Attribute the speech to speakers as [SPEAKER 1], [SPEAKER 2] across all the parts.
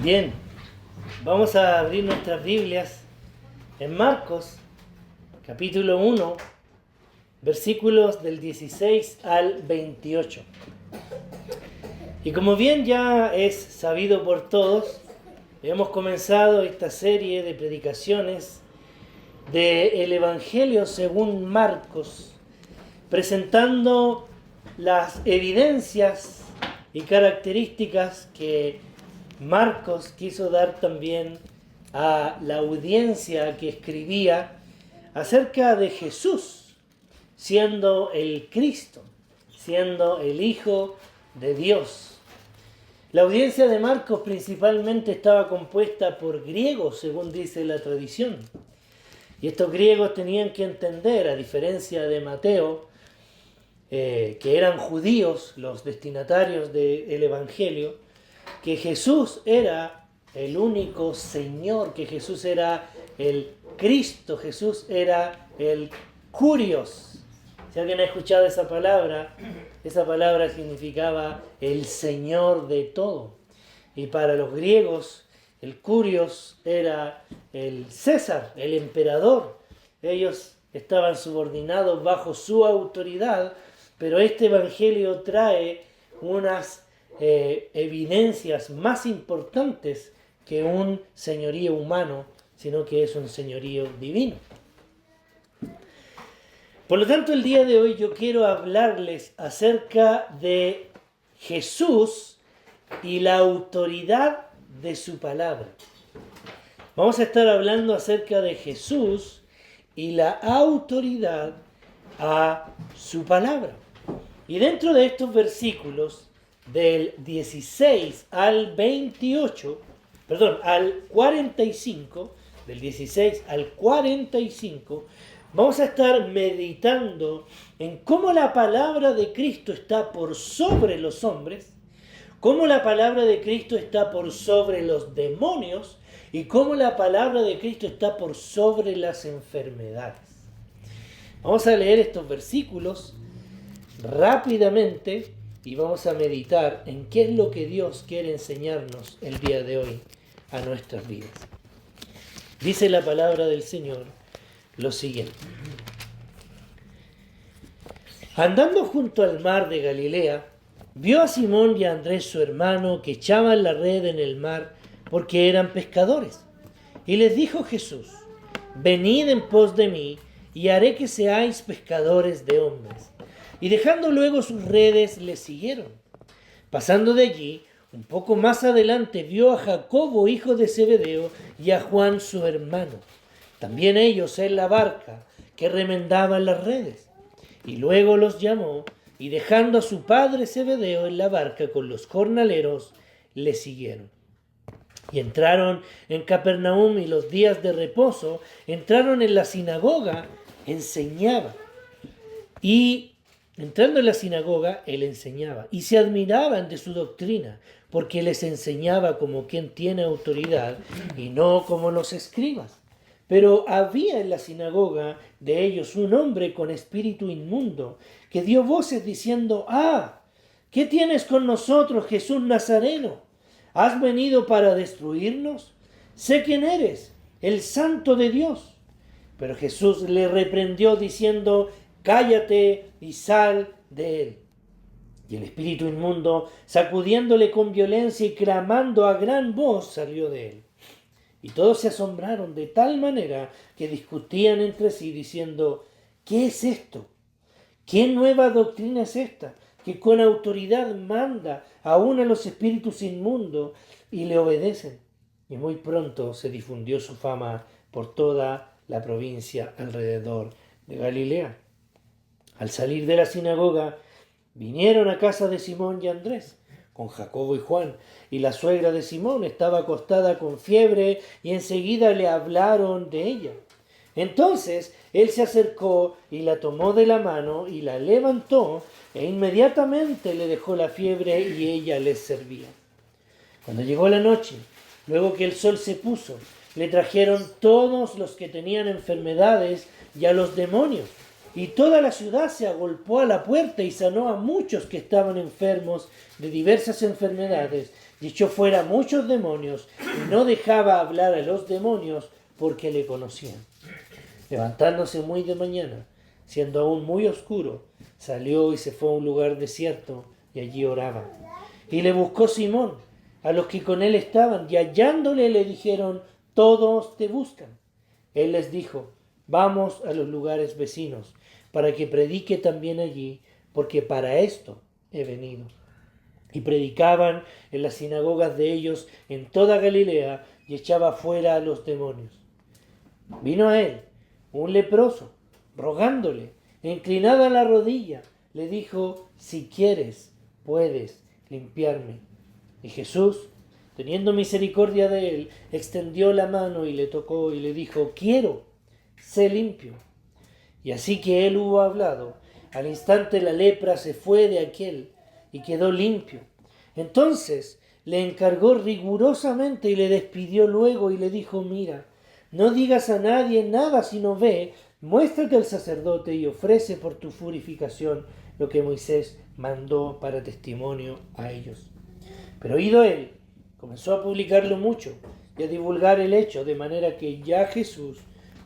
[SPEAKER 1] Bien, vamos a abrir nuestras Biblias en Marcos, capítulo 1, versículos del 16 al 28. Y como bien ya es sabido por todos, hemos comenzado esta serie de predicaciones del Evangelio según Marcos, presentando las evidencias y características que Marcos quiso dar también a la audiencia que escribía acerca de Jesús, siendo el Cristo, siendo el Hijo de Dios. La audiencia de Marcos principalmente estaba compuesta por griegos, según dice la tradición. Y estos griegos tenían que entender, a diferencia de Mateo, que eran judíos los destinatarios del Evangelio, que Jesús era el único Señor, que Jesús era el Cristo, Jesús era el Kurios. Si alguien ha escuchado esa palabra significaba el Señor de todo. Y para los griegos, el Kurios era el César, el emperador. Ellos estaban subordinados bajo su autoridad, pero este Evangelio trae unas evidencias más importantes que un señorío humano, sino que es un señorío divino. Por lo tanto, el día de hoy yo quiero hablarles acerca de Jesús y la autoridad de su palabra. Vamos a estar hablando acerca de Jesús y la autoridad a su palabra. Y dentro de estos versículos, del 16 al 28, al 45, del 16 al 45, vamos a estar meditando en cómo la palabra de Cristo está por sobre los hombres, cómo la palabra de Cristo está por sobre los demonios y cómo la palabra de Cristo está por sobre las enfermedades. Vamos a leer estos versículos rápidamente y vamos a meditar en qué es lo que Dios quiere enseñarnos el día de hoy a nuestras vidas. Dice la palabra del Señor lo siguiente. Andando junto al mar de Galilea, vio a Simón y a Andrés su hermano que echaban la red en el mar porque eran pescadores. Y les dijo Jesús: venid en pos de mí y haré que seáis pescadores de hombres. Y dejando luego sus redes, le siguieron. Pasando de allí, un poco más adelante, vio a Jacobo, hijo de Zebedeo, y a Juan, su hermano. También ellos en la barca, que remendaban las redes. Y luego los llamó, y dejando a su padre Zebedeo en la barca con los jornaleros, le siguieron. Y entraron en Capernaum, y los días de reposo, entraron en la sinagoga, enseñaba. Y entrando en la sinagoga, él enseñaba, y se admiraban de su doctrina, porque les enseñaba como quien tiene autoridad, y no como los escribas. Pero había en la sinagoga de ellos un hombre con espíritu inmundo, que dio voces diciendo: ¿qué tienes con nosotros, Jesús Nazareno? ¿Has venido para destruirnos? Sé quién eres, el Santo de Dios. Pero Jesús le reprendió diciendo: cállate y sal de él. Y el espíritu inmundo, sacudiéndole con violencia y clamando a gran voz, salió de él. Y todos se asombraron de tal manera que discutían entre sí diciendo: ¿qué es esto? ¿Qué nueva doctrina es esta? Que con autoridad manda aún a los espíritus inmundos y le obedecen. Y muy pronto se difundió su fama por toda la provincia alrededor de Galilea. Al salir de la sinagoga, vinieron a casa de Simón y Andrés, con Jacobo y Juan, y la suegra de Simón estaba acostada con fiebre, y enseguida le hablaron de ella. Entonces él se acercó y la tomó de la mano y la levantó, e inmediatamente le dejó la fiebre y ella les servía. Cuando llegó la noche, luego que el sol se puso, le trajeron todos los que tenían enfermedades y a los demonios. Y toda la ciudad se agolpó a la puerta y sanó a muchos que estaban enfermos de diversas enfermedades y echó fuera muchos demonios, y no dejaba hablar a los demonios porque le conocían. Levantándose muy de mañana, siendo aún muy oscuro, salió y se fue a un lugar desierto, y allí oraba. Y le buscó Simón, a los que con él estaban, y hallándole le dijeron: todos te buscan. Él les dijo: vamos a los lugares vecinos, para que predique también allí, porque para esto he venido. Y predicaban en las sinagogas de ellos en toda Galilea, y echaba fuera a los demonios. Vino a él un leproso, rogándole, inclinada la rodilla, le dijo: si quieres, puedes limpiarme. Y Jesús, teniendo misericordia de él, extendió la mano y le tocó y le dijo: quiero, sé limpio. Y así que él hubo hablado, al instante la lepra se fue de aquel y quedó limpio. Entonces le encargó rigurosamente y le despidió luego y le dijo: mira, no digas a nadie nada, sino ve, muéstrate al sacerdote y ofrece por tu purificación lo que Moisés mandó para testimonio a ellos. Pero oído él, comenzó a publicarlo mucho y a divulgar el hecho, de manera que ya Jesús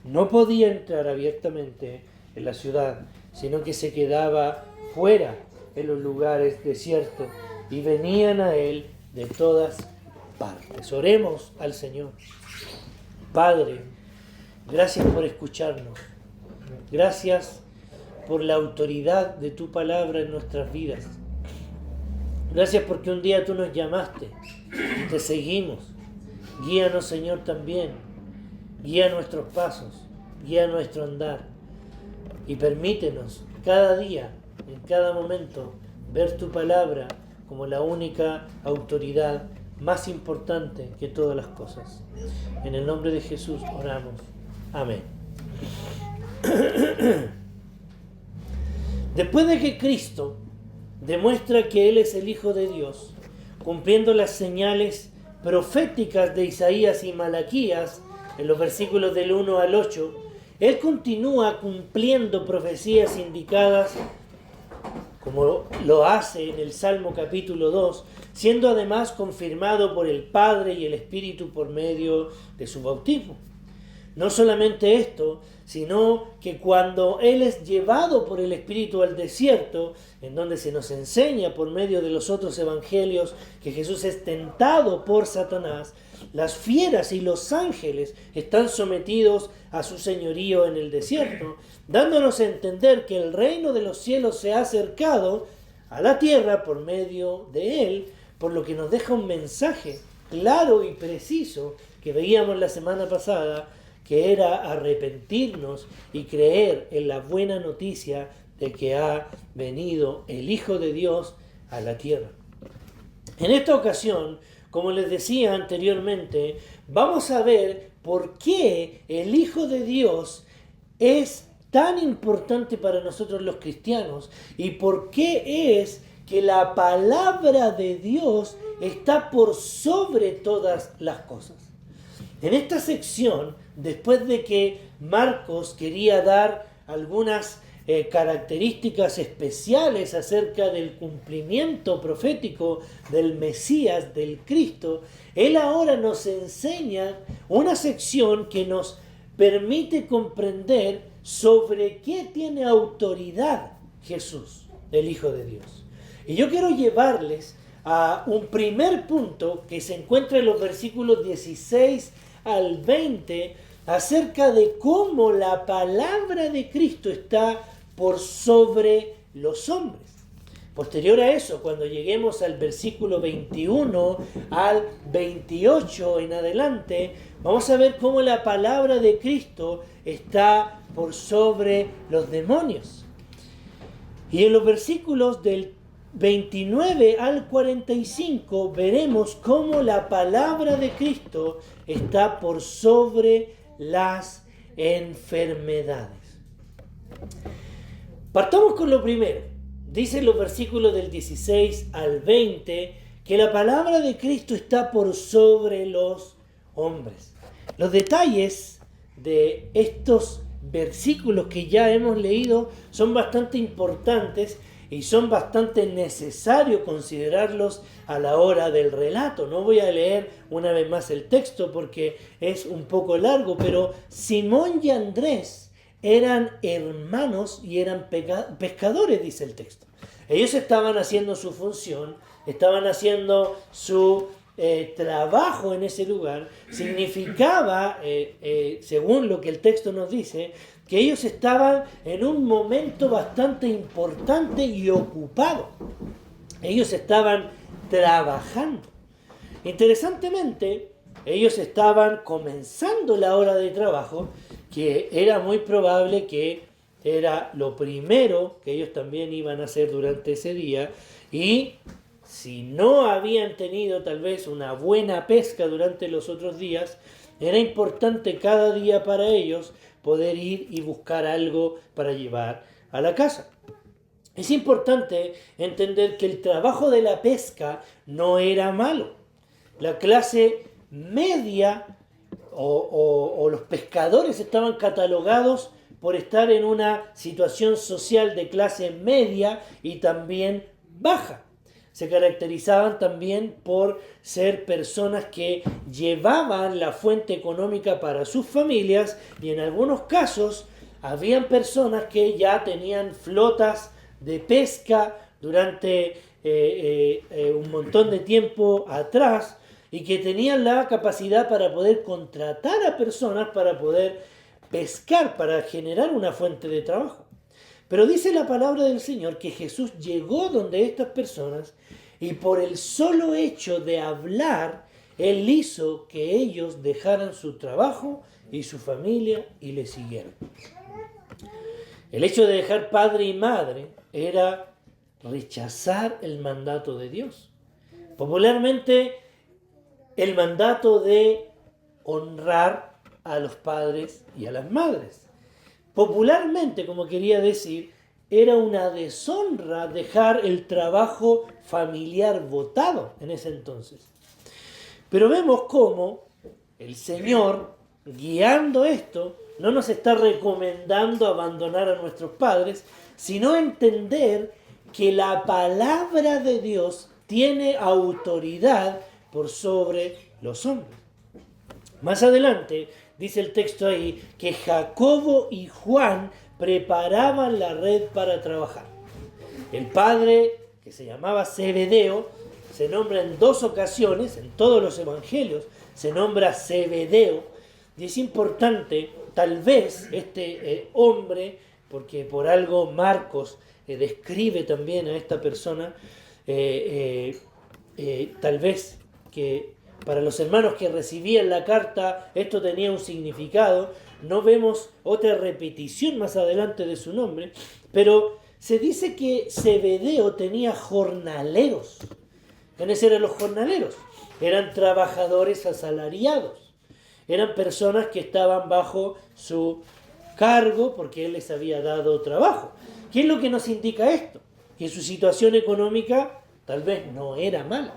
[SPEAKER 1] no podía entrar abiertamente en la ciudad, sino que se quedaba fuera en los lugares desiertos, y venían a él de todas partes. Oremos al Señor. Padre, gracias por escucharnos. Gracias por la autoridad de tu palabra en nuestras vidas. Gracias porque un día tú nos llamaste, te seguimos. Guíanos, Señor, también. Guía nuestros pasos, guía nuestro andar. Y permítenos cada día, en cada momento, ver tu palabra como la única autoridad más importante que todas las cosas. En el nombre de Jesús oramos. Amén. Después de que Cristo demuestra que Él es el Hijo de Dios, cumpliendo las señales proféticas de Isaías y Malaquías, en los versículos del 1 al 8, Él continúa cumpliendo profecías indicadas, como lo hace en el Salmo capítulo 2, siendo además confirmado por el Padre y el Espíritu por medio de su bautismo. No solamente esto, sino que cuando Él es llevado por el Espíritu al desierto, en donde se nos enseña por medio de los otros evangelios que Jesús es tentado por Satanás, las fieras y los ángeles están sometidos a su señorío en el desierto, dándonos a entender que el reino de los cielos se ha acercado a la tierra por medio de Él, por lo que nos deja un mensaje claro y preciso que veíamos la semana pasada, que era arrepentirnos y creer en la buena noticia de que ha venido el Hijo de Dios a la tierra. En esta ocasión, como les decía anteriormente, vamos a ver por qué el Hijo de Dios es tan importante para nosotros los cristianos y por qué es que la palabra de Dios está por sobre todas las cosas. En esta sección, después de que Marcos quería dar algunas características especiales acerca del cumplimiento profético del Mesías, del Cristo, él ahora nos enseña una sección que nos permite comprender sobre qué tiene autoridad Jesús, el Hijo de Dios. Y yo quiero llevarles a un primer punto que se encuentra en los versículos 16 al 20, acerca de cómo la palabra de Cristo está por sobre los hombres. Posterior a eso, cuando lleguemos al versículo 21 al 28 en adelante, vamos a ver cómo la palabra de Cristo está por sobre los demonios. Y en los versículos del 29 al 45 veremos cómo la palabra de Cristo está por sobre las enfermedades. Partamos con lo primero. Dicen los versículos del 16 al 20 que la palabra de Cristo está por sobre los hombres. Los detalles de estos versículos que ya hemos leído son bastante importantes y son bastante necesarios considerarlos a la hora del relato. No voy a leer una vez más el texto porque es un poco largo, pero Simón y Andrés eran hermanos y eran pescadores, dice el texto. Ellos estaban haciendo su función, estaban haciendo su trabajo en ese lugar. Significaba, según lo que el texto nos dice, que ellos estaban en un momento bastante importante y ocupado. Ellos estaban trabajando. Interesantemente, ellos estaban comenzando la hora de trabajo, que era muy probable que era lo primero que ellos también iban a hacer durante ese día, y si no habían tenido tal vez una buena pesca durante los otros días, era importante cada día para ellos poder ir y buscar algo para llevar a la casa. Es importante entender que el trabajo de la pesca no era malo. La clase media o los pescadores estaban catalogados por estar en una situación social de clase media y también baja. Se caracterizaban también por ser personas que llevaban la fuente económica para sus familias, y en algunos casos habían personas que ya tenían flotas de pesca durante un montón de tiempo atrás, y que tenían la capacidad para poder contratar a personas para poder pescar, para generar una fuente de trabajo. Pero dice la palabra del Señor que Jesús llegó donde estas personas, y por el solo hecho de hablar, Él hizo que ellos dejaran su trabajo y su familia y le siguieran. El hecho de dejar padre y madre era rechazar el mandato de Dios. Popularmente, el mandato de honrar a los padres y a las madres. Popularmente, como quería decir, era una deshonra dejar el trabajo familiar botado en ese entonces. Pero vemos cómo el Señor, guiando esto, no nos está recomendando abandonar a nuestros padres, sino entender que la palabra de Dios tiene autoridad por sobre los hombres. Más adelante dice el texto ahí que Jacobo y Juan preparaban la red para trabajar. El padre, que se llamaba Zebedeo, se nombra en 2 ocasiones, en todos los evangelios, se nombra Zebedeo, y es importante, tal vez este hombre, porque por algo Marcos describe también a esta persona, tal vez que para los hermanos que recibían la carta esto tenía un significado. No vemos otra repetición más adelante de su nombre, pero se dice que Zebedeo tenía jornaleros. ¿Quiénes eran los jornaleros? Eran trabajadores asalariados. Eran personas que estaban bajo su cargo porque él les había dado trabajo. ¿Qué es lo que nos indica esto? Que su situación económica tal vez no era mala.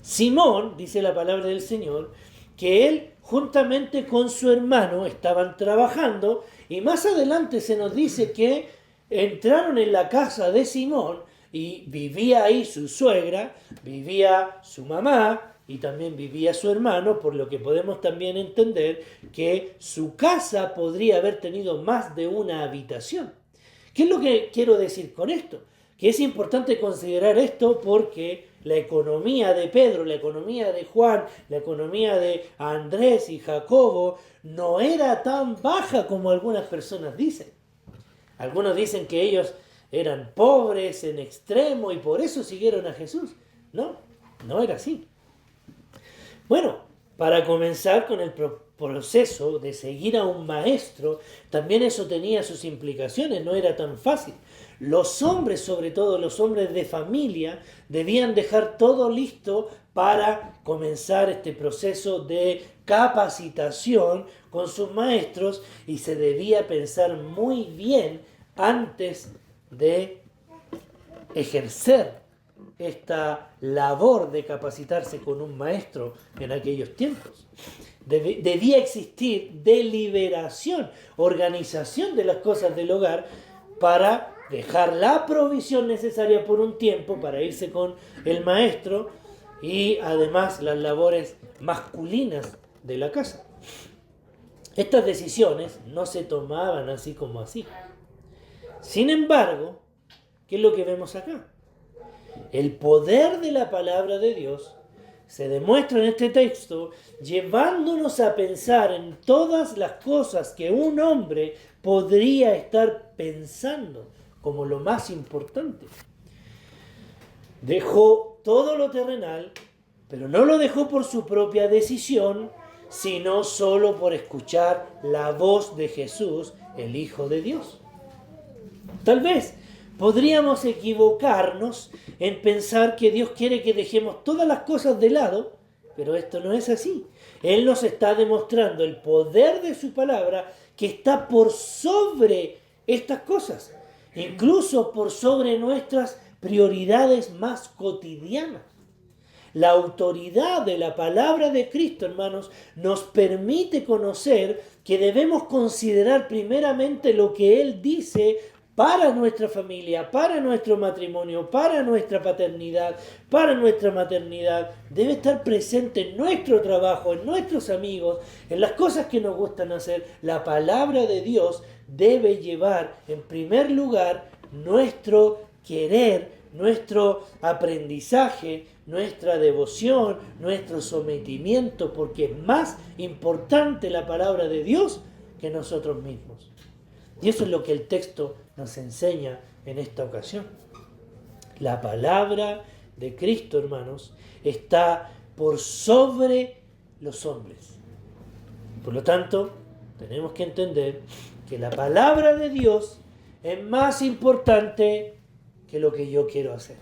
[SPEAKER 1] Simón, dice la palabra del Señor, que él juntamente con su hermano estaban trabajando, y más adelante se nos dice que entraron en la casa de Simón y vivía ahí su suegra, vivía su mamá y también vivía su hermano, por lo que podemos también entender que su casa podría haber tenido más de una habitación. ¿Qué es lo que quiero decir con esto? Que es importante considerar esto porque la economía de Pedro, la economía de Juan, la economía de Andrés y Jacobo no era tan baja como algunas personas dicen. Algunos dicen que ellos eran pobres en extremo y por eso siguieron a Jesús. No, no era así. Bueno, para comenzar con el proceso de seguir a un maestro, también eso tenía sus implicaciones, no era tan fácil. Los hombres, sobre todo los hombres de familia, debían dejar todo listo para comenzar este proceso de capacitación con sus maestros, y se debía pensar muy bien antes de ejercer esta labor de capacitarse con un maestro en aquellos tiempos. Debía existir deliberación, organización de las cosas del hogar para dejar la provisión necesaria por un tiempo para irse con el maestro y además las labores masculinas de la casa. Estas decisiones no se tomaban así como así. Sin embargo, ¿qué es lo que vemos acá? El poder de la palabra de Dios se demuestra en este texto llevándonos a pensar en todas las cosas que un hombre podría estar pensando como lo más importante. Dejó todo lo terrenal, pero no lo dejó por su propia decisión, sino solo por escuchar la voz de Jesús, el Hijo de Dios. Tal vez podríamos equivocarnos en pensar que Dios quiere que dejemos todas las cosas de lado, pero esto no es así. Él nos está demostrando el poder de su palabra que está por sobre estas cosas, incluso por sobre nuestras prioridades más cotidianas. La autoridad de la palabra de Cristo, hermanos, nos permite conocer que debemos considerar primeramente lo que Él dice para nuestra familia, para nuestro matrimonio, para nuestra paternidad, para nuestra maternidad. Debe estar presente en nuestro trabajo, en nuestros amigos, en las cosas que nos gustan hacer. La palabra de Dios debe llevar en primer lugar nuestro querer, nuestro aprendizaje, nuestra devoción, nuestro sometimiento, porque es más importante la palabra de Dios que nosotros mismos. Y eso es lo que el texto nos enseña en esta ocasión. La palabra de Cristo, hermanos, está por sobre los hombres. Por lo tanto, tenemos que entender que la palabra de Dios es más importante que lo que yo quiero hacer.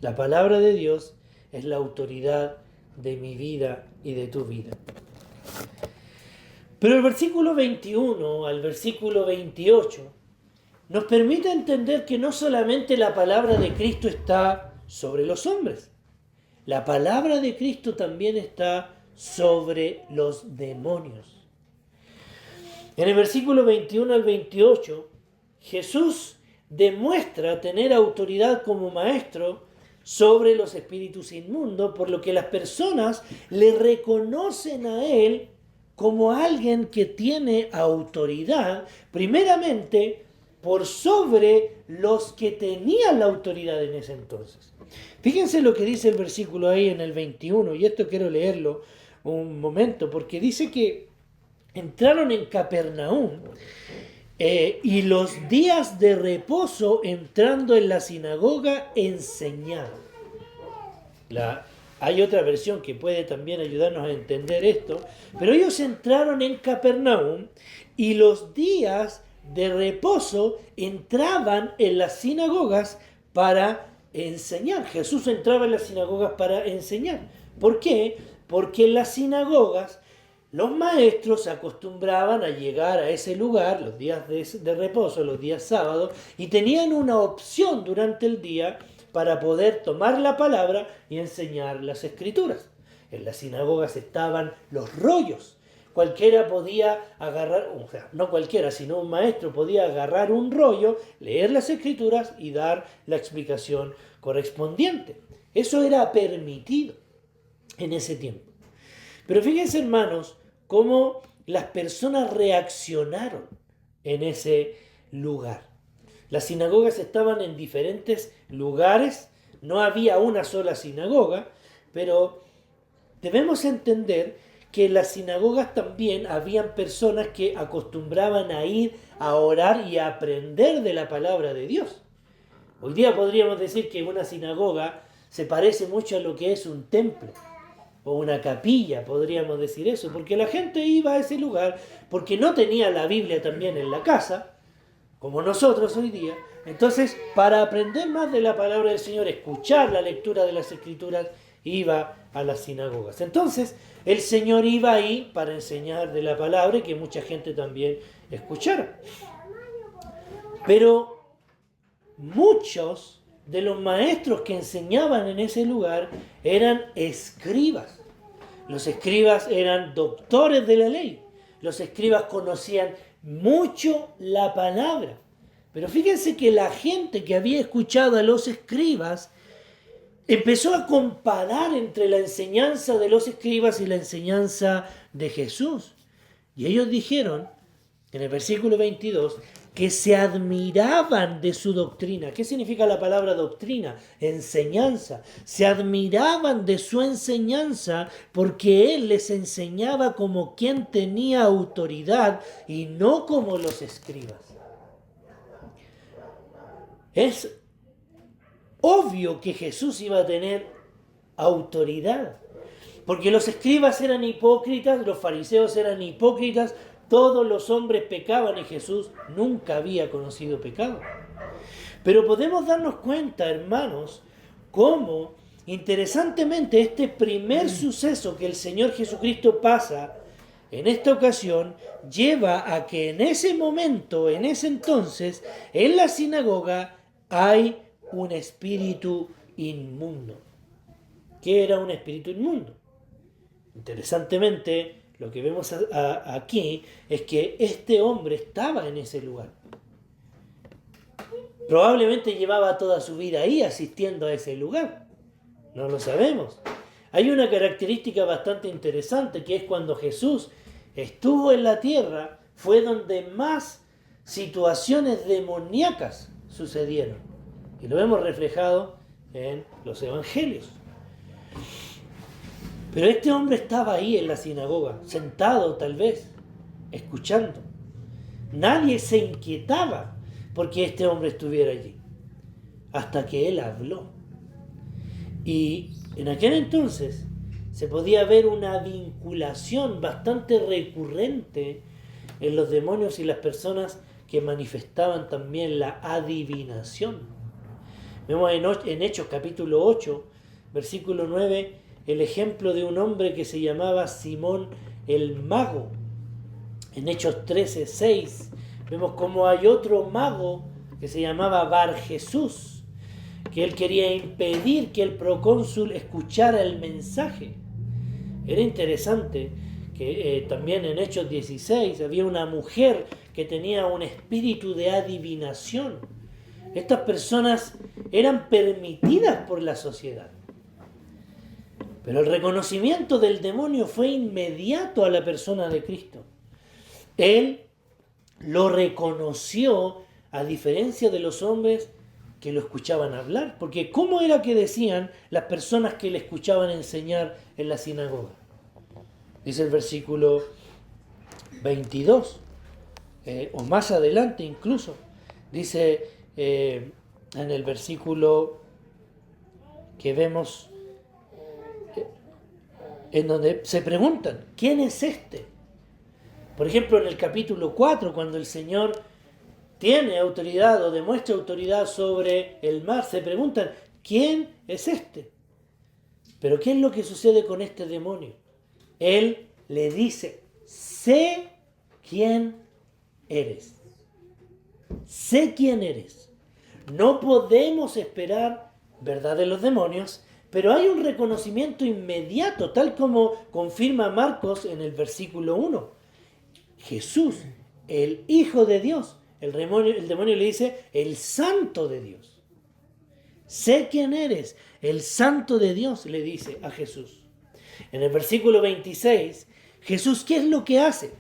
[SPEAKER 1] La palabra de Dios es la autoridad de mi vida y de tu vida. Pero el versículo 21 al versículo 28 nos permite entender que no solamente la palabra de Cristo está sobre los hombres, la palabra de Cristo también está sobre los demonios. En el versículo 21 al 28, Jesús demuestra tener autoridad como maestro sobre los espíritus inmundos, por lo que las personas le reconocen a Él como alguien que tiene autoridad, primeramente por sobre los que tenían la autoridad en ese entonces. Fíjense lo que dice el versículo ahí en el 21, y esto quiero leerlo un momento, porque dice que entraron en Capernaum y los días de reposo entrando en la sinagoga enseñaban. Hay otra versión que puede también ayudarnos a entender esto, pero ellos entraron en Capernaum y los días de reposo entraban en las sinagogas para enseñar. Jesús entraba en las sinagogas para enseñar. ¿Por qué? Porque en las sinagogas los maestros se acostumbraban a llegar a ese lugar los días de reposo, los días sábados, y tenían una opción durante el día para poder tomar la palabra y enseñar las escrituras. En las sinagogas estaban los rollos. Cualquiera podía agarrar, o sea, no cualquiera, sino un maestro podía agarrar un rollo, leer las escrituras y dar la explicación correspondiente. Eso era permitido en ese tiempo. Pero fíjense, hermanos, cómo las personas reaccionaron en ese lugar. Las sinagogas estaban en diferentes lugares, no había una sola sinagoga, pero debemos entender que en las sinagogas también habían personas que acostumbraban a ir a orar y a aprender de la palabra de Dios. Hoy día podríamos decir que una sinagoga se parece mucho a lo que es un templo o una capilla, podríamos decir eso, porque la gente iba a ese lugar porque no tenía la Biblia también en la casa, como nosotros hoy día. Entonces, para aprender más de la palabra del Señor, escuchar la lectura de las Escrituras, iba a las sinagogas. Entonces, el Señor iba ahí para enseñar de la palabra y que mucha gente también escuchara. Pero muchos de los maestros que enseñaban en ese lugar eran escribas. Los escribas eran doctores de la ley. Los escribas conocían mucho la palabra. Pero fíjense que la gente que había escuchado a los escribas empezó a comparar entre la enseñanza de los escribas y la enseñanza de Jesús. Y ellos dijeron, en el versículo 22, que se admiraban de su doctrina. ¿Qué significa la palabra doctrina? Enseñanza. Se admiraban de su enseñanza porque él les enseñaba como quien tenía autoridad y no como los escribas. Es obvio que Jesús iba a tener autoridad, porque los escribas eran hipócritas, los fariseos eran hipócritas, todos los hombres pecaban y Jesús nunca había conocido pecado. Pero podemos darnos cuenta, hermanos, cómo interesantemente este primer suceso que el Señor Jesucristo pasa en esta ocasión lleva a que en ese momento, en ese entonces, en la sinagoga hay un espíritu inmundo. ¿Qué era un espíritu inmundo? Interesantemente, lo que vemos aquí es que este hombre estaba en ese lugar. Probablemente llevaba toda su vida ahí asistiendo a ese lugar. No lo sabemos. Hay una característica bastante interesante, que es cuando Jesús estuvo en la tierra, fue donde más situaciones demoníacas sucedieron. Y lo hemos reflejado en los evangelios. Pero este hombre estaba ahí en la sinagoga, sentado tal vez, escuchando. Nadie se inquietaba porque este hombre estuviera allí, hasta que él habló. Y en aquel entonces se podía ver una vinculación bastante recurrente en los demonios y las personas que manifestaban también la adivinación. Vemos en Hechos capítulo 8, versículo 9, el ejemplo de un hombre que se llamaba Simón el Mago. En Hechos 13, 6, vemos cómo hay otro mago que se llamaba Bar Jesús, que él quería impedir que el procónsul escuchara el mensaje. Era interesante que también en Hechos 16 había una mujer que tenía un espíritu de adivinación. Estas personas eran permitidas por la sociedad. Pero el reconocimiento del demonio fue inmediato a la persona de Cristo. Él lo reconoció, a diferencia de los hombres que lo escuchaban hablar. Porque ¿cómo era que decían las personas que le escuchaban enseñar en la sinagoga? Dice el versículo 22, o más adelante incluso. Dice en el versículo que vemos, en donde se preguntan, ¿quién es este? Por ejemplo, en el capítulo 4, cuando el Señor tiene autoridad o demuestra autoridad sobre el mar, se preguntan, ¿quién es este? Pero ¿qué es lo que sucede con este demonio? Él le dice, sé quién eres. Sé quién eres. No podemos esperar verdad de los demonios, pero hay un reconocimiento inmediato, tal como confirma Marcos en el versículo 1. Jesús, el Hijo de Dios. El demonio le dice, el Santo de Dios. Sé quién eres, el Santo de Dios, le dice a Jesús. En el versículo 26, Jesús, ¿qué es lo que hace?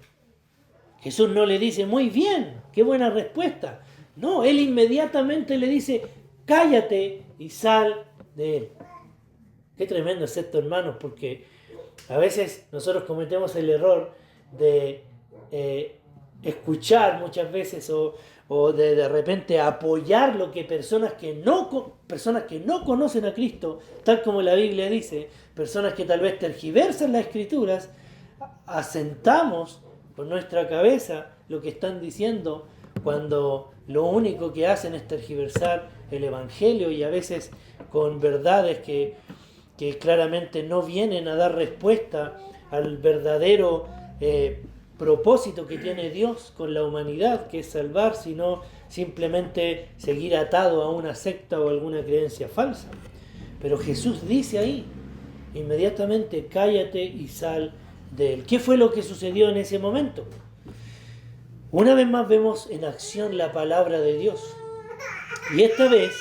[SPEAKER 1] Jesús no le dice, muy bien, qué buena respuesta. No, él inmediatamente le dice, cállate y sal de él. Qué tremendo es esto, hermanos, porque a veces nosotros cometemos el error de escuchar muchas veces o de repente apoyar lo que personas que no conocen a Cristo, tal como la Biblia dice, personas que tal vez tergiversan las Escrituras, asentamos con nuestra cabeza lo que están diciendo cuando lo único que hacen es tergiversar el Evangelio y a veces con verdades que claramente no vienen a dar respuesta al verdadero propósito que tiene Dios con la humanidad, que es salvar, sino simplemente seguir atado a una secta o alguna creencia falsa. Pero Jesús dice ahí, inmediatamente, cállate y sal de él. ¿Qué fue lo que sucedió en ese momento? Una vez más vemos en acción la palabra de Dios. Y esta vez,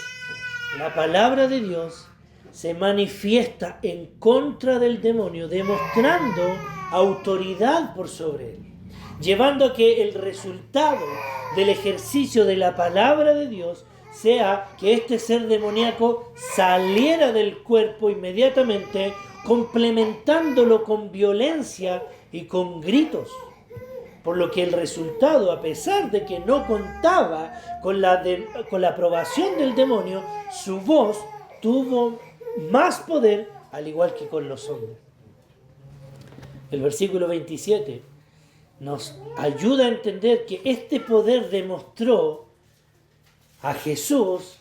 [SPEAKER 1] la palabra de Dios se manifiesta en contra del demonio, demostrando autoridad por sobre él, llevando a que el resultado del ejercicio de la palabra de Dios sea que este ser demoníaco saliera del cuerpo inmediatamente, complementándolo con violencia y con gritos. Por lo que el resultado, a pesar de que no contaba con la aprobación del demonio, su voz tuvo más poder, al igual que con los hombres. El versículo 27 nos ayuda a entender que este poder demostró a Jesús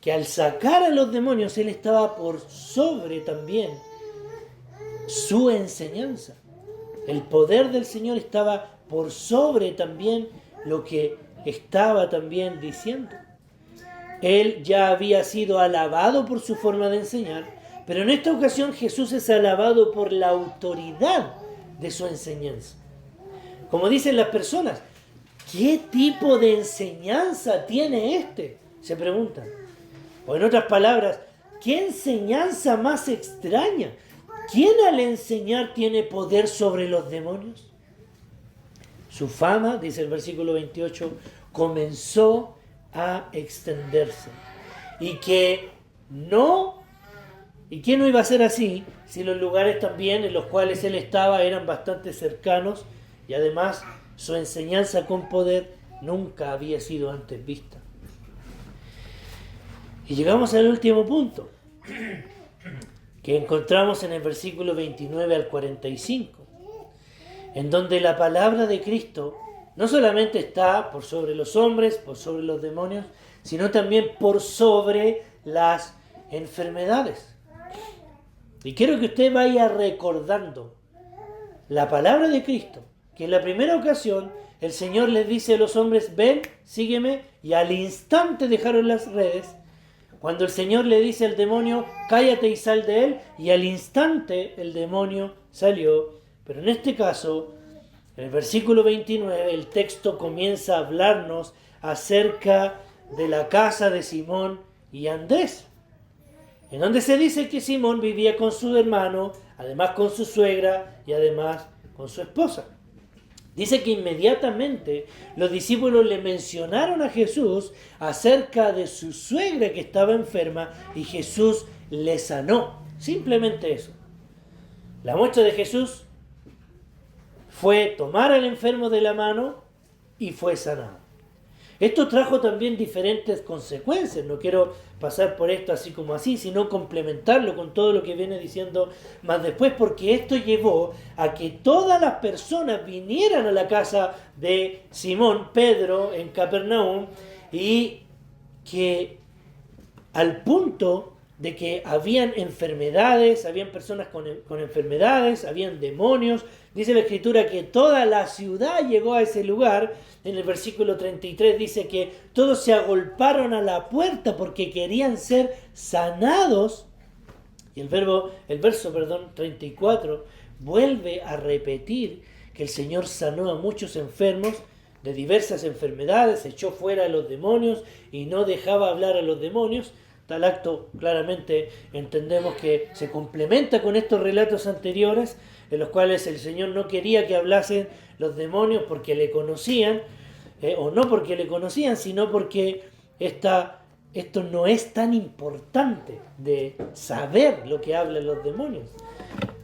[SPEAKER 1] que al sacar a los demonios, él estaba por sobre también su enseñanza. El poder del Señor estaba por sobre también lo que estaba también diciendo. Él ya había sido alabado por su forma de enseñar, pero en esta ocasión Jesús es alabado por la autoridad de su enseñanza. Como dicen las personas, ¿qué tipo de enseñanza tiene este? Se preguntan. O en otras palabras, ¿qué enseñanza más extraña? ¿Quién al enseñar tiene poder sobre los demonios? Su fama, dice el versículo 28, comenzó a extenderse. ¿Y que no iba a ser así si los lugares también en los cuales él estaba eran bastante cercanos y además su enseñanza con poder nunca había sido antes vista? Y llegamos al último punto, que encontramos en el versículo 29 al 45, en donde la palabra de Cristo no solamente está por sobre los hombres, por sobre los demonios, sino también por sobre las enfermedades. Y quiero que usted vaya recordando la palabra de Cristo, que en la primera ocasión el Señor les dice a los hombres, ven, sígueme, y al instante dejaron las redes. Cuando el Señor le dice al demonio, cállate y sal de él, y al instante el demonio salió. Pero en este caso, en el versículo 29, el texto comienza a hablarnos acerca de la casa de Simón y Andrés, en donde se dice que Simón vivía con su hermano, además con su suegra y además con su esposa. Dice que inmediatamente los discípulos le mencionaron a Jesús acerca de su suegra que estaba enferma y Jesús le sanó. Simplemente eso. La muestra de Jesús fue tomar al enfermo de la mano y fue sanado. Esto trajo también diferentes consecuencias. No quiero pasar por esto así como así, sino complementarlo con todo lo que viene diciendo más después, porque esto llevó a que todas las personas vinieran a la casa de Simón, Pedro, en Capernaum, y que al punto de que habían enfermedades, habían personas con enfermedades, habían demonios. Dice la Escritura que toda la ciudad llegó a ese lugar. En el versículo 33 dice que todos se agolparon a la puerta porque querían ser sanados. Y el verso 34 vuelve a repetir que el Señor sanó a muchos enfermos de diversas enfermedades, echó fuera a los demonios y no dejaba hablar a los demonios. Tal acto claramente entendemos que se complementa con estos relatos anteriores en los cuales el Señor no quería que hablasen los demonios porque le conocían, o no porque le conocían, sino porque esto no es tan importante de saber lo que hablan los demonios.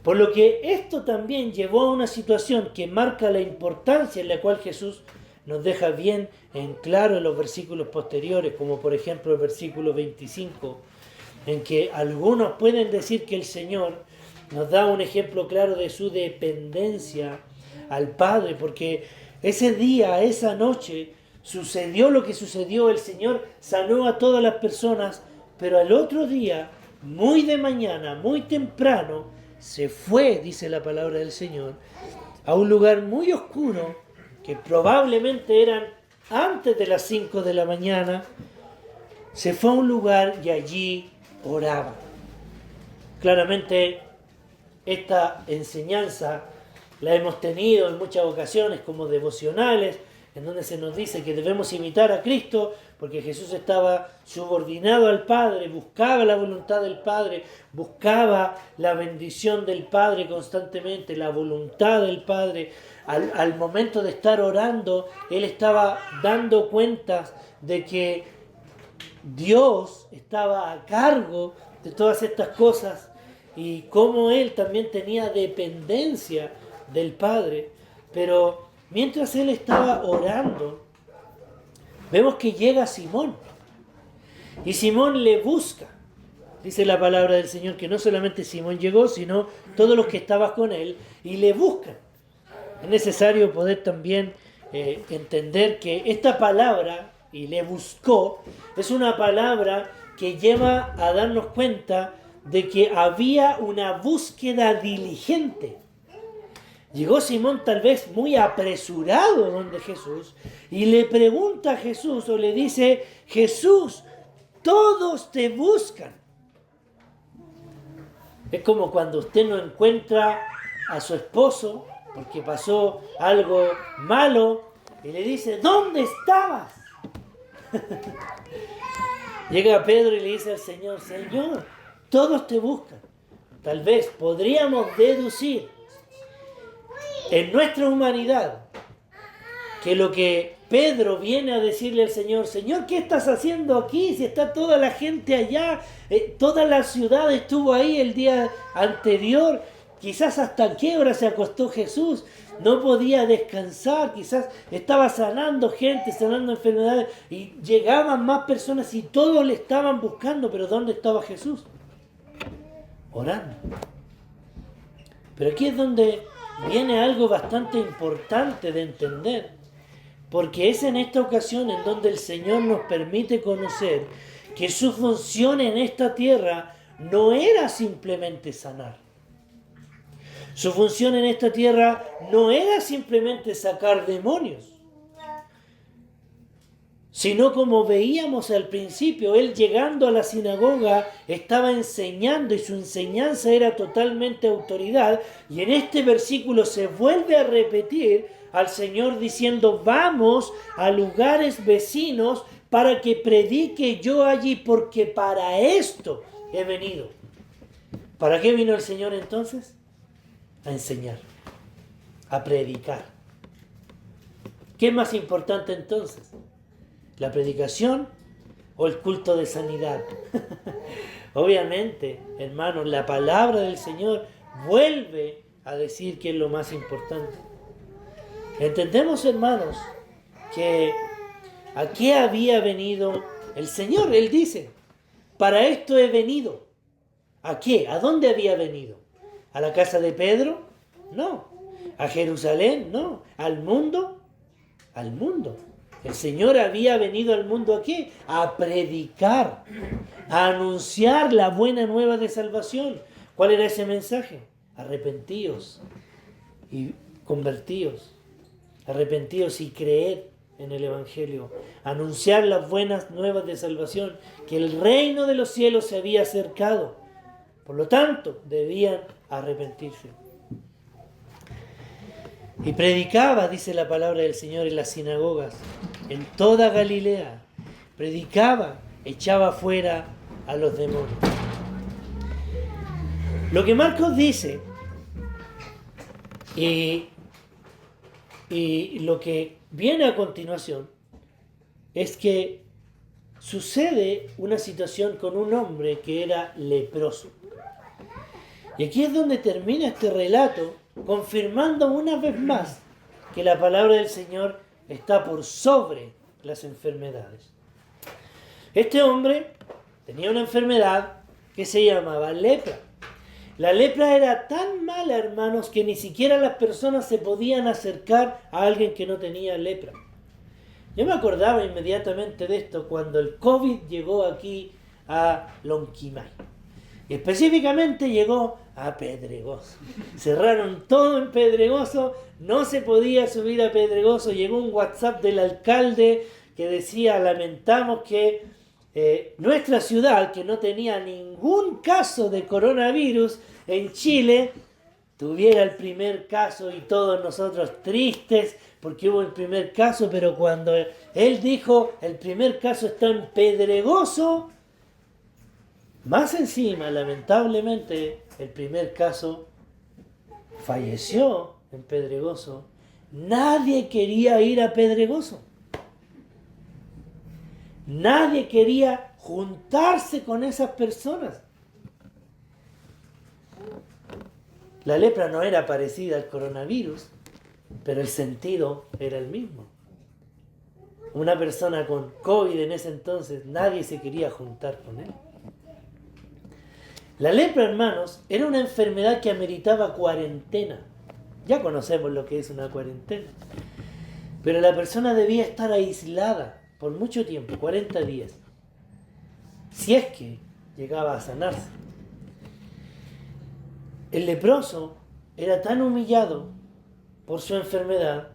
[SPEAKER 1] Por lo que esto también llevó a una situación que marca la importancia en la cual Jesús nos deja bien en claro en los versículos posteriores, como por ejemplo el versículo 25, en que algunos pueden decir que el Señor nos da un ejemplo claro de su dependencia al Padre, porque ese día, esa noche, sucedió lo que sucedió. El Señor sanó a todas las personas, pero al otro día, muy de mañana, muy temprano, se fue, dice la palabra del Señor, a un lugar muy oscuro, que probablemente eran antes de las 5 de la mañana. Se fue a un lugar y allí oraba. Claramente esta enseñanza la hemos tenido en muchas ocasiones como devocionales, en donde se nos dice que debemos imitar a Cristo, porque Jesús estaba subordinado al Padre, buscaba la voluntad del Padre, buscaba la bendición del Padre constantemente, la voluntad del Padre. Al momento de estar orando, él estaba dando cuentas de que Dios estaba a cargo de todas estas cosas y cómo él también tenía dependencia del Padre. Pero mientras él estaba orando, vemos que llega Simón. Y Simón le busca. Dice la palabra del Señor que no solamente Simón llegó, sino todos los que estaban con él y le buscan. Es necesario poder también entender que esta palabra, y le buscó, es una palabra que lleva a darnos cuenta de que había una búsqueda diligente. Llegó Simón tal vez muy apresurado donde Jesús y le pregunta a Jesús o le dice: Jesús, todos te buscan. Es como cuando usted no encuentra a su esposo porque pasó algo malo y le dice: ¿dónde estabas? Llega Pedro y le dice al Señor: Señor, todos te buscan. Tal vez podríamos deducir en nuestra humanidad que lo que Pedro viene a decirle al Señor: Señor, ¿qué estás haciendo aquí? Si está toda la gente allá, toda la ciudad estuvo ahí el día anterior, quizás hasta qué hora se acostó Jesús, no podía descansar, quizás estaba sanando gente, sanando enfermedades, y llegaban más personas y todos le estaban buscando, pero ¿dónde estaba Jesús? Orando. Pero aquí es donde viene algo bastante importante de entender, porque es en esta ocasión en donde el Señor nos permite conocer que su función en esta tierra no era simplemente sanar. Su función en esta tierra no era simplemente sacar demonios, sino como veíamos al principio, él llegando a la sinagoga estaba enseñando y su enseñanza era totalmente autoridad, y en este versículo se vuelve a repetir al Señor diciendo: vamos a lugares vecinos para que predique yo allí, porque para esto he venido. ¿Para qué vino el Señor entonces? A enseñar, a predicar. ¿Qué es más importante entonces? ¿La predicación o el culto de sanidad? Obviamente, hermanos, la palabra del Señor vuelve a decir que es lo más importante. Entendemos, hermanos, que ¿a qué había venido el Señor? Él dice: para esto he venido. ¿A qué? ¿A dónde había venido? ¿A la casa de Pedro? No. ¿A Jerusalén? No. ¿Al mundo? Al mundo. El Señor había venido al mundo ¿a qué? A predicar, a anunciar la buena nueva de salvación. ¿Cuál era ese mensaje? Arrepentíos y convertíos. Arrepentíos y creed en el Evangelio. Anunciar las buenas nuevas de salvación, que el reino de los cielos se había acercado. Por lo tanto, debían arrepentirse. Y predicaba, dice la palabra del Señor, en las sinagogas, en toda Galilea. Predicaba, echaba fuera a los demonios. Lo que Marcos dice, y lo que viene a continuación, es que sucede una situación con un hombre que era leproso. Y aquí es donde termina este relato, confirmando una vez más que la palabra del Señor está por sobre las enfermedades. Este hombre tenía una enfermedad que se llamaba lepra. La lepra era tan mala, hermanos, que ni siquiera las personas se podían acercar a alguien que no tenía lepra. Yo me acordaba inmediatamente de esto cuando el COVID llegó aquí a Lonquimay. Y específicamente llegó a Pedregoso. Cerraron todo en Pedregoso, no se podía subir a Pedregoso. Llegó un WhatsApp del alcalde que decía: lamentamos que nuestra ciudad, que no tenía ningún caso de coronavirus en Chile, tuviera el primer caso y todos nosotros tristes porque hubo el primer caso, pero cuando él dijo el primer caso está en Pedregoso, más encima, lamentablemente, el primer caso falleció en Pedregoso. Nadie quería ir a Pedregoso. Nadie quería juntarse con esas personas. La lepra no era parecida al coronavirus, pero el sentido era el mismo. Una persona con COVID en ese entonces, nadie se quería juntar con él. La lepra, hermanos, era una enfermedad que ameritaba cuarentena. Ya conocemos lo que es una cuarentena. Pero la persona debía estar aislada por mucho tiempo, 40 días. Si es que llegaba a sanarse. El leproso era tan humillado por su enfermedad,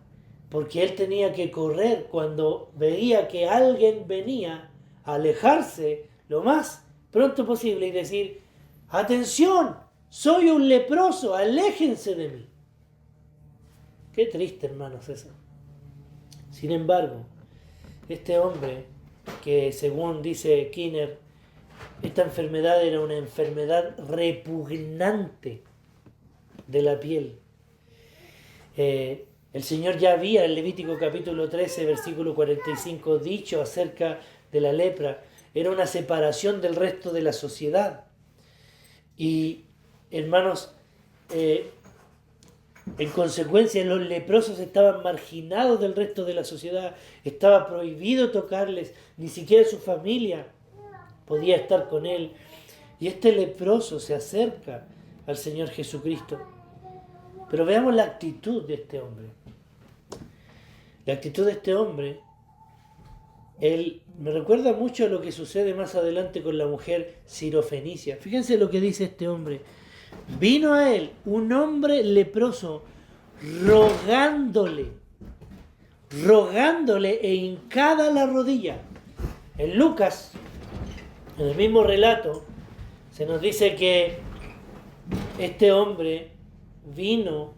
[SPEAKER 1] porque él tenía que correr cuando veía que alguien venía a alejarse lo más pronto posible y decir: ¡atención! ¡Soy un leproso! ¡Aléjense de mí! Qué triste, hermanos, eso. Sin embargo, este hombre, que según dice Kinner, esta enfermedad era una enfermedad repugnante de la piel. El Señor ya había en Levítico capítulo 13, versículo 45, dicho acerca de la lepra. Era una separación del resto de la sociedad. Y, hermanos, en consecuencia, los leprosos estaban marginados del resto de la sociedad. Estaba prohibido tocarles. Ni siquiera su familia podía estar con él. Y este leproso se acerca al Señor Jesucristo. Pero veamos la actitud de este hombre. La actitud de este hombre, él me recuerda mucho a lo que sucede más adelante con la mujer sirofenicia. Fíjense lo que dice este hombre. Vino a él un hombre leproso rogándole e hincada la rodilla. En Lucas, en el mismo relato, se nos dice que este hombre vino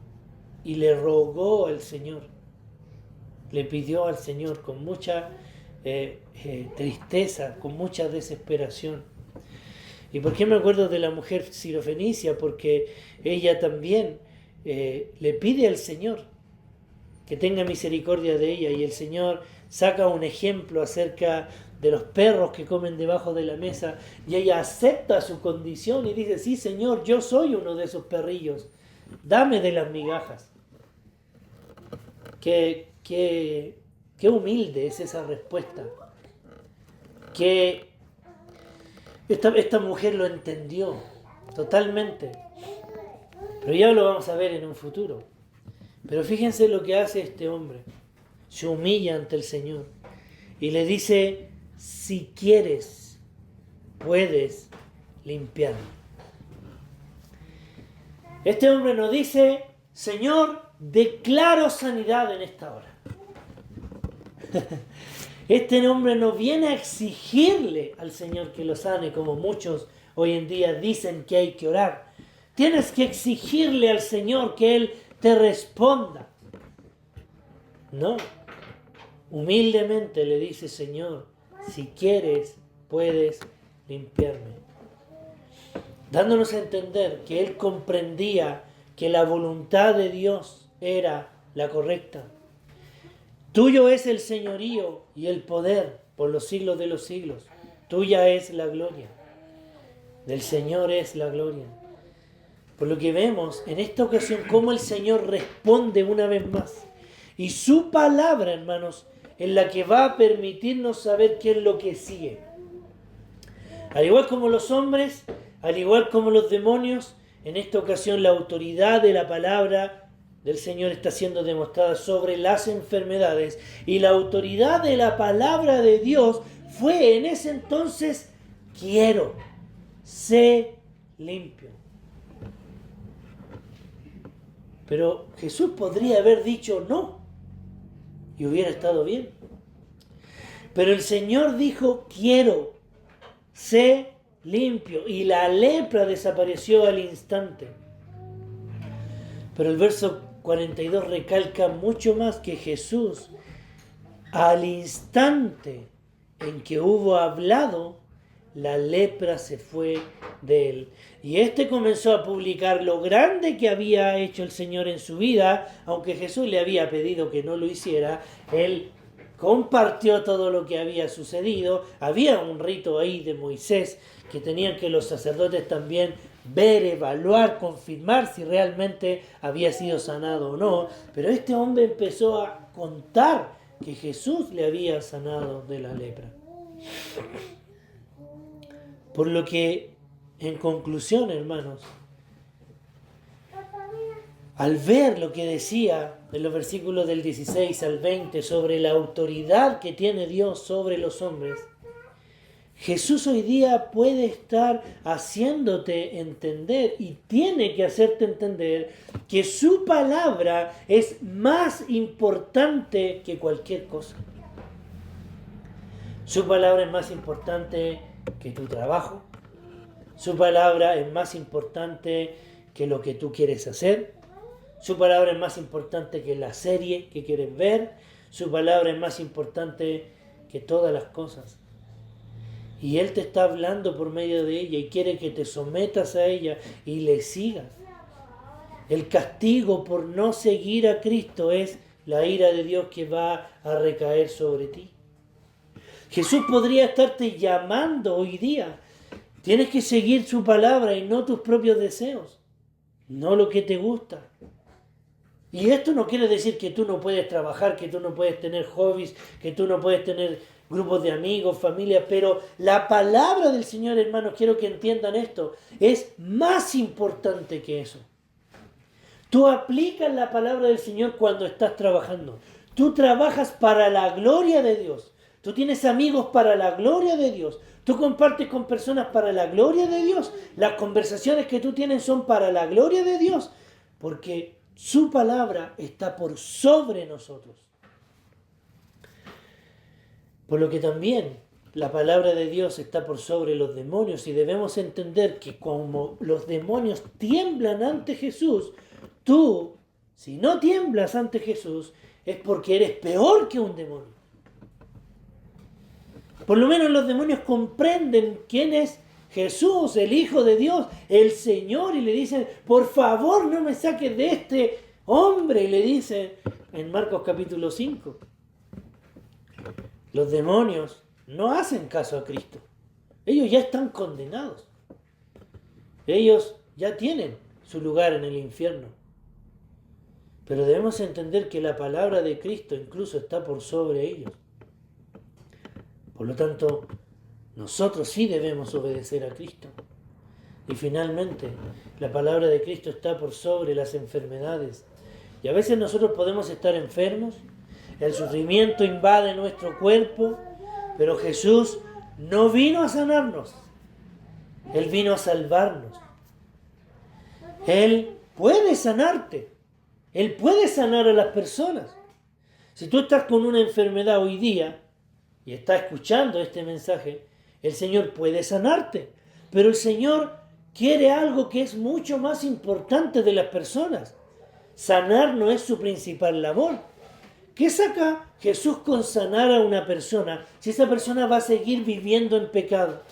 [SPEAKER 1] y le rogó al Señor. Le pidió al Señor con mucha tristeza, con mucha desesperación. ¿Y por qué me acuerdo de la mujer sirofenicia? Porque ella también le pide al Señor que tenga misericordia de ella, y el Señor saca un ejemplo acerca de los perros que comen debajo de la mesa, y ella acepta su condición y dice: sí, Señor, yo soy uno de esos perrillos, dame de las migajas. Qué humilde es esa respuesta. Que esta mujer lo entendió totalmente. Pero ya lo vamos a ver en un futuro. Pero fíjense lo que hace este hombre. Se humilla ante el Señor y le dice: si quieres, puedes limpiarme. Este hombre nos dice: Señor, declaro sanidad en esta hora. Este hombre no viene a exigirle al Señor que lo sane, como muchos hoy en día dicen que hay que orar. Tienes que exigirle al Señor que Él te responda. No. Humildemente le dice: Señor, si quieres, puedes limpiarme. Dándonos a entender que Él comprendía que la voluntad de Dios era la correcta. Tuyo es el señorío y el poder por los siglos de los siglos. Tuya es la gloria. Del Señor es la gloria. Por lo que vemos en esta ocasión cómo el Señor responde una vez más. Y su palabra, hermanos, es la que va a permitirnos saber qué es lo que sigue. Al igual como los hombres, al igual como los demonios, en esta ocasión la autoridad de la palabra del Señor está siendo demostrada sobre las enfermedades, y la autoridad de la palabra de Dios fue en ese entonces: quiero, sé limpio. Pero Jesús podría haber dicho no y hubiera estado bien. Pero el Señor dijo: quiero, sé limpio, y la lepra desapareció al instante. Pero el verso 42 recalca mucho más que Jesús, al instante en que hubo hablado, la lepra se fue de él. Y este comenzó a publicar lo grande que había hecho el Señor en su vida, aunque Jesús le había pedido que no lo hiciera. Él compartió todo lo que había sucedido. Había un rito ahí de Moisés que tenían que los sacerdotes también ver, evaluar, confirmar si realmente había sido sanado o no. Pero este hombre empezó a contar que Jesús le había sanado de la lepra. Por lo que, en conclusión, hermanos, al ver lo que decía en los versículos del 16 al 20 sobre la autoridad que tiene Dios sobre los hombres, Jesús hoy día puede estar haciéndote entender y tiene que hacerte entender que su palabra es más importante que cualquier cosa. Su palabra es más importante que tu trabajo. Su palabra es más importante que lo que tú quieres hacer. Su palabra es más importante que la serie que quieres ver. Su palabra es más importante que todas las cosas. Y Él te está hablando por medio de ella y quiere que te sometas a ella y le sigas. El castigo por no seguir a Cristo es la ira de Dios que va a recaer sobre ti. Jesús podría estarte llamando hoy día. Tienes que seguir su palabra y no tus propios deseos, no lo que te gusta. Y esto no quiere decir que tú no puedes trabajar, que tú no puedes tener hobbies, que tú no puedes tener grupos de amigos, familia, pero la palabra del Señor, hermanos, quiero que entiendan esto, es más importante que eso. Tú aplicas la palabra del Señor cuando estás trabajando. Tú trabajas para la gloria de Dios. Tú tienes amigos para la gloria de Dios. Tú compartes con personas para la gloria de Dios. Las conversaciones que tú tienes son para la gloria de Dios. Porque su palabra está por sobre nosotros. Por lo que también la palabra de Dios está por sobre los demonios. Y debemos entender que como los demonios tiemblan ante Jesús, tú, si no tiemblas ante Jesús, es porque eres peor que un demonio. Por lo menos los demonios comprenden quién es Jesús, el Hijo de Dios, el Señor, y le dicen, por favor no me saques de este hombre, y le dicen en Marcos capítulo 5. Los demonios no hacen caso a Cristo. Ellos ya están condenados. Ellos ya tienen su lugar en el infierno. Pero debemos entender que la palabra de Cristo incluso está por sobre ellos. Por lo tanto, nosotros sí debemos obedecer a Cristo. Y finalmente, la palabra de Cristo está por sobre las enfermedades. Y a veces nosotros podemos estar enfermos, el sufrimiento invade nuestro cuerpo, pero Jesús no vino a sanarnos. Él vino a salvarnos. Él puede sanarte. Él puede sanar a las personas. Si tú estás con una enfermedad hoy día y estás escuchando este mensaje, el Señor puede sanarte. Pero el Señor quiere algo que es mucho más importante de las personas. Sanar no es su principal labor. ¿Qué saca Jesús con sanar a una persona si esa persona va a seguir viviendo en pecado?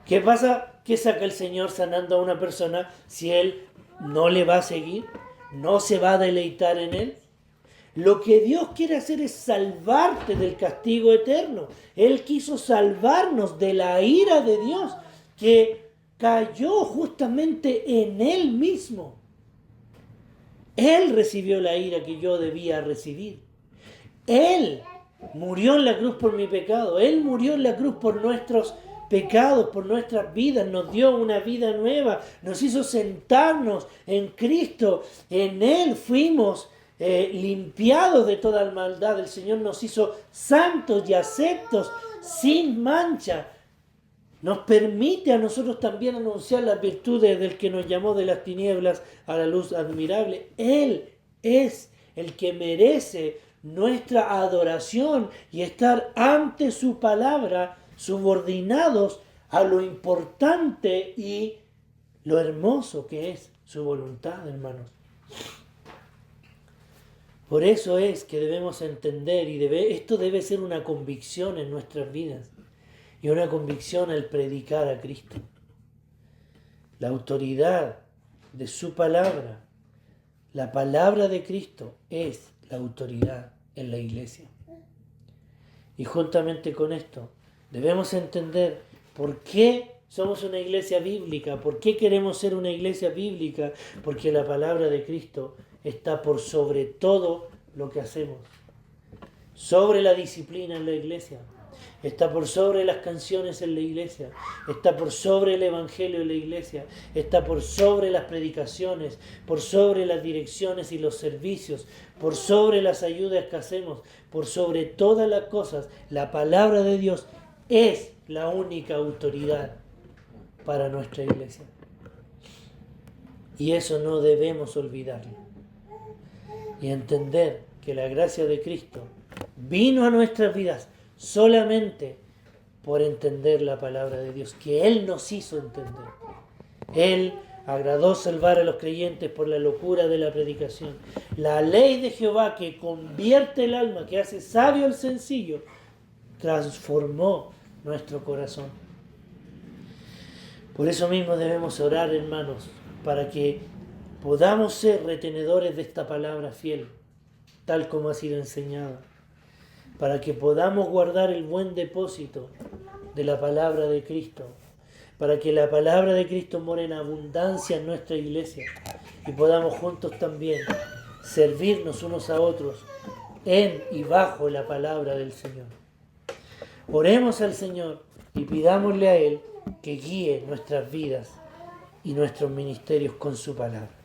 [SPEAKER 1] ¿Qué pasa? ¿Qué saca el Señor sanando a una persona si Él no le va a seguir? ¿No se va a deleitar en Él? Lo que Dios quiere hacer es salvarte del castigo eterno. Él quiso salvarnos de la ira de Dios que cayó justamente en Él mismo. Él recibió la ira que yo debía recibir. Él murió en la cruz por mi pecado. Él murió en la cruz por nuestros pecados, por nuestras vidas. Nos dio una vida nueva. Nos hizo sentarnos en Cristo. En Él fuimos limpiados de toda maldad. El Señor nos hizo santos y aceptos, sin mancha. Nos permite a nosotros también anunciar las virtudes del que nos llamó de las tinieblas a la luz admirable. Él es el que merece nuestra adoración y estar ante su palabra subordinados a lo importante y lo hermoso que es su voluntad, hermanos. Por eso es que debemos entender y esto debe ser una convicción en nuestras vidas y una convicción al predicar a Cristo. La autoridad de su palabra, la palabra de Cristo es la autoridad en la iglesia. Y juntamente con esto debemos entender por qué somos una iglesia bíblica, por qué queremos ser una iglesia bíblica, porque la palabra de Cristo está por sobre todo lo que hacemos, sobre la disciplina en la iglesia, está por sobre las canciones en la iglesia, está por sobre el evangelio en la iglesia, está por sobre las predicaciones, por sobre las direcciones y los servicios, por sobre las ayudas que hacemos, por sobre todas las cosas. La palabra de Dios es la única autoridad para nuestra iglesia. Y eso no debemos olvidarlo. Y entender que la gracia de Cristo vino a nuestras vidas solamente por entender la palabra de Dios, que Él nos hizo entender. Él agradó salvar a los creyentes por la locura de la predicación. La ley de Jehová que convierte el alma, que hace sabio al sencillo, transformó nuestro corazón. Por eso mismo debemos orar, hermanos, para que podamos ser retenedores de esta palabra fiel, tal como ha sido enseñada, para que podamos guardar el buen depósito de la palabra de Cristo, para que la palabra de Cristo more en abundancia en nuestra iglesia y podamos juntos también servirnos unos a otros en y bajo la palabra del Señor. Oremos al Señor y pidámosle a Él que guíe nuestras vidas y nuestros ministerios con su palabra.